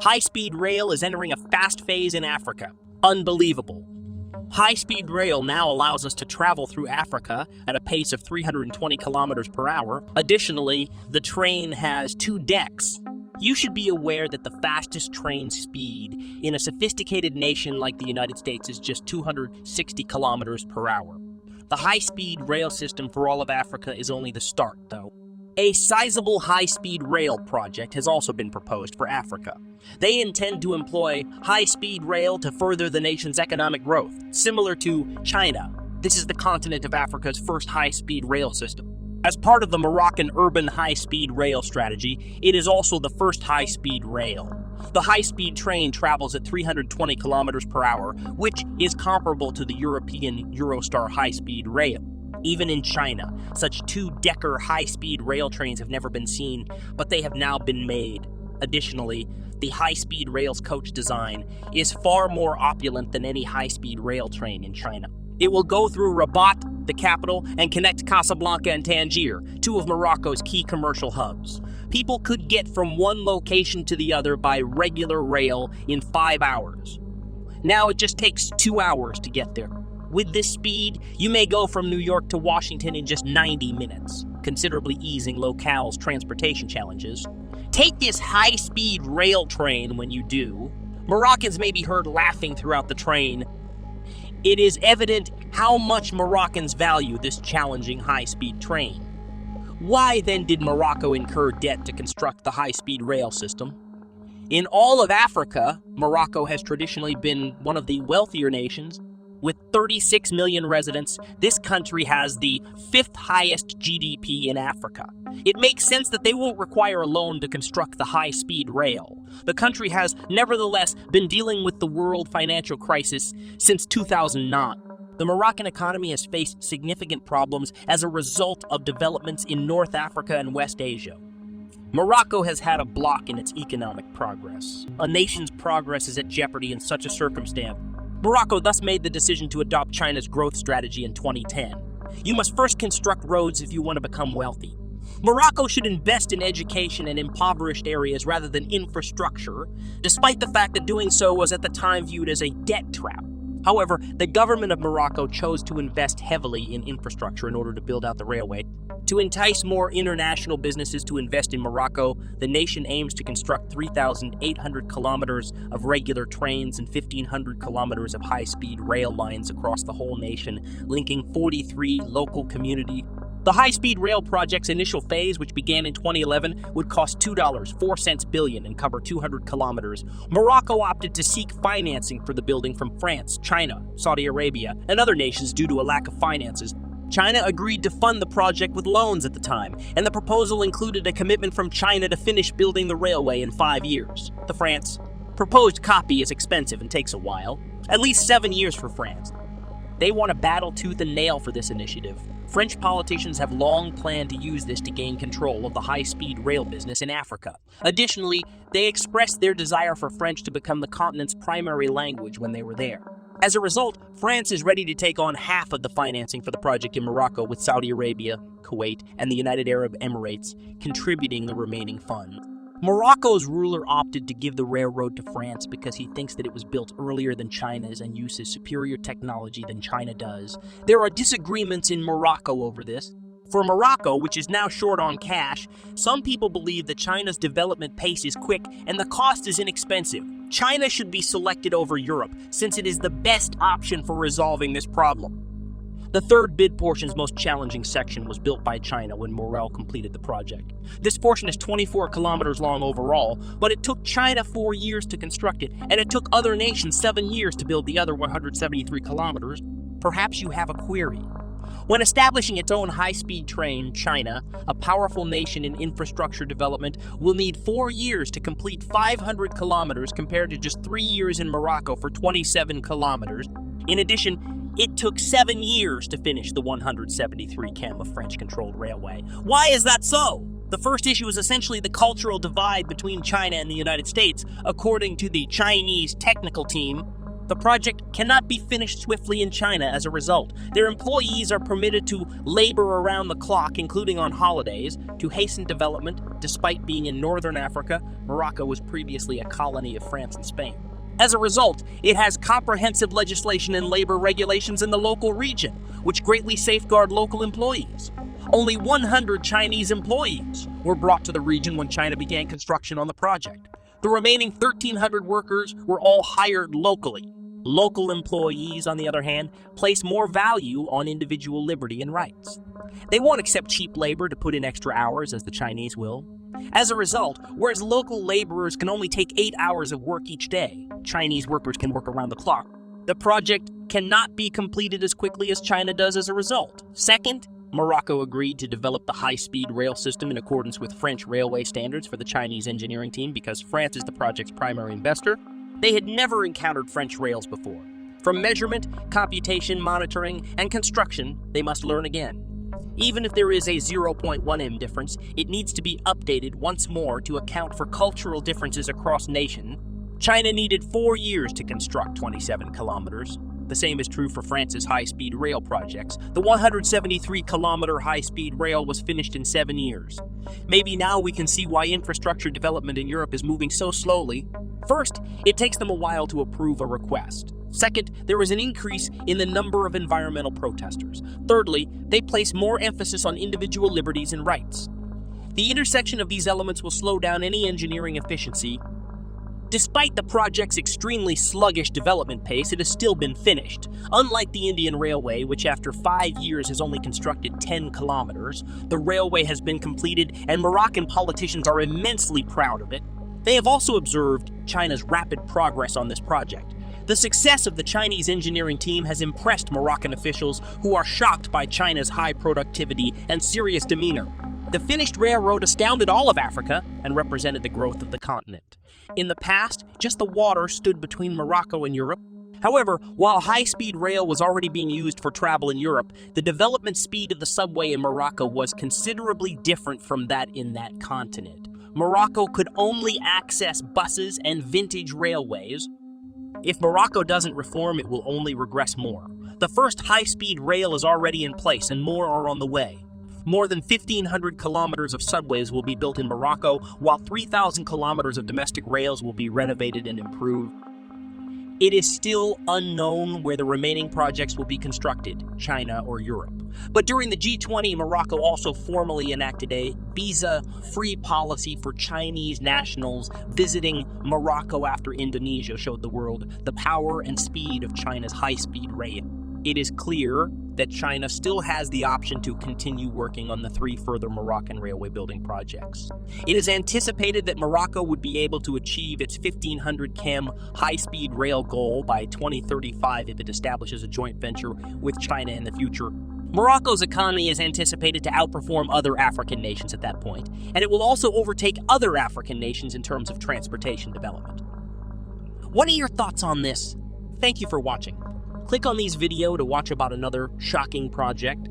High-speed rail is entering a fast phase in Africa. Unbelievable. High-speed rail now allows us to travel through Africa at a pace of 320 kilometers per hour. Additionally, the train has 2 decks. You should be aware that the fastest train speed in a sophisticated nation like the United States is just 260 kilometers per hour. The high-speed rail system for all of Africa is only the start, though. A sizable high-speed rail project has also been proposed for Africa. They intend to employ high-speed rail to further the nation's economic growth, similar to China. This is the continent of Africa's first high-speed rail system. As part of the Moroccan urban high-speed rail strategy, it is also the first high-speed rail. The high-speed train travels at 320 kilometers per hour, which is comparable to the European Eurostar high-speed rail. Even in China, such 2-decker high-speed rail trains have never been seen, but they have now been made. Additionally, the high-speed rail's coach design is far more opulent than any high-speed rail train in China. It will go through Rabat, the capital, and connect Casablanca and Tangier, 2 of Morocco's key commercial hubs. People could get from one location to the other by regular rail in 5 hours. Now it just takes 2 hours to get there. With this speed, you may go from New York to Washington in just 90 minutes, considerably easing locales' transportation challenges. Take this high-speed rail train when you do. Moroccans may be heard laughing throughout the train. It is evident how much Moroccans value this challenging high-speed train. Why then did Morocco incur debt to construct the high-speed rail system? In all of Africa, Morocco has traditionally been one of the wealthier nations. With 36 million residents, this country has the 5th highest GDP in Africa. It makes sense that they won't require a loan to construct the high-speed rail. The country has nevertheless been dealing with the world financial crisis since 2009. The Moroccan economy has faced significant problems as a result of developments in North Africa and West Asia. Morocco has had a block in its economic progress. A nation's progress is at jeopardy in such a circumstance. Morocco thus made the decision to adopt China's growth strategy in 2010. You must first construct roads if you want to become wealthy. Morocco should invest in education in impoverished areas rather than infrastructure, despite the fact that doing so was at the time viewed as a debt trap. However, the government of Morocco chose to invest heavily in infrastructure in order to build out the railway. To entice more international businesses to invest in Morocco, the nation aims to construct 3,800 kilometers of regular trains and 1,500 kilometers of high-speed rail lines across the whole nation, linking 43 local communities. The high-speed rail project's initial phase, which began in 2011, would cost $2.04 billion and cover 200 kilometers. Morocco opted to seek financing for the building from France, China, Saudi Arabia, and other nations due to a lack of finances. China agreed to fund the project with loans at the time, and the proposal included a commitment from China to finish building the railway in 5 years. The France proposed copy is expensive and takes a while, at least 7 years for France. They want to battle tooth and nail for this initiative. French politicians have long planned to use this to gain control of the high-speed rail business in Africa. Additionally, they expressed their desire for French to become the continent's primary language when they were there. As a result, France is ready to take on half of the financing for the project in Morocco, with Saudi Arabia, Kuwait, and the United Arab Emirates contributing the remaining funds. Morocco's ruler opted to give the railroad to France because he thinks that it was built earlier than China's and uses superior technology than China does. There are disagreements in Morocco over this. For Morocco, which is now short on cash, some people believe that China's development pace is quick and the cost is inexpensive. China should be selected over Europe, since it is the best option for resolving this problem. The third bid portion's most challenging section was built by China when Morel completed the project. This portion is 24 kilometers long overall, but it took China 4 years to construct it, and it took other nations 7 years to build the other 173 kilometers. Perhaps you have a query. When establishing its own high-speed train, China, a powerful nation in infrastructure development, will need 4 years to complete 500 kilometers compared to just 3 years in Morocco for 27 kilometers. In addition, it took 7 years to finish the 173 km of French-controlled railway. Why is that so? The first issue is essentially the cultural divide between China and the United States. According to the Chinese technical team, The project cannot be finished swiftly in China as a result. Their employees are permitted to labor around the clock, including on holidays, to hasten development. Despite being in northern Africa, Morocco was previously a colony of France and Spain. As a result, it has comprehensive legislation and labor regulations in the local region, which greatly safeguard local employees. Only 100 Chinese employees were brought to the region when China began construction on the project. The remaining 1,300 workers were all hired locally. Local employees, on the other hand, place more value on individual liberty and rights. They won't accept cheap labor to put in extra hours, as the Chinese will. As a result, whereas local laborers can only take 8 hours of work each day, Chinese workers can work around the clock. The project cannot be completed as quickly as China does as a result. Second, Morocco agreed to develop the high-speed rail system in accordance with French railway standards for the Chinese engineering team because France is the project's primary investor. They had never encountered French rails before. From measurement, computation, monitoring, and construction, they must learn again. Even if there is a 0.1 m difference, it needs to be updated once more to account for cultural differences across nations. China needed 4 years to construct 27 kilometers. The same is true for France's high-speed rail projects. The 173-kilometer high-speed rail was finished in 7 years. Maybe now we can see why infrastructure development in Europe is moving so slowly. First, it takes them a while to approve a request. Second, there is an increase in the number of environmental protesters. Thirdly, they place more emphasis on individual liberties and rights. The intersection of these elements will slow down any engineering efficiency. Despite the project's extremely sluggish development pace, it has still been finished. Unlike the Indian Railway, which after 5 years has only constructed 10 kilometers, the railway has been completed, and Moroccan politicians are immensely proud of it. They have also observed China's rapid progress on this project. The success of the Chinese engineering team has impressed Moroccan officials who are shocked by China's high productivity and serious demeanor. The finished railroad astounded all of Africa and represented the growth of the continent. In the past, just the water stood between Morocco and Europe. However, while high-speed rail was already being used for travel in Europe, the development speed of the subway in Morocco was considerably different from that in that continent. Morocco could only access buses and vintage railways. If Morocco doesn't reform, it will only regress more. The first high-speed rail is already in place and more are on the way. More than 1,500 kilometers of subways will be built in Morocco, while 3,000 kilometers of domestic rails will be renovated and improved. It is still unknown where the remaining projects will be constructed, China or Europe. But during the G20, Morocco also formally enacted a visa-free policy for Chinese nationals. Visiting Morocco after Indonesia showed the world the power and speed of China's high-speed rail. It is clear that China still has the option to continue working on the 3 further Moroccan railway building projects. It is anticipated that Morocco would be able to achieve its 1,500 km high-speed rail goal by 2035 if it establishes a joint venture with China in the future. Morocco's economy is anticipated to outperform other African nations at that point, and it will also overtake other African nations in terms of transportation development. What are your thoughts on this? Thank you for watching. Click on this video to watch about another shocking project.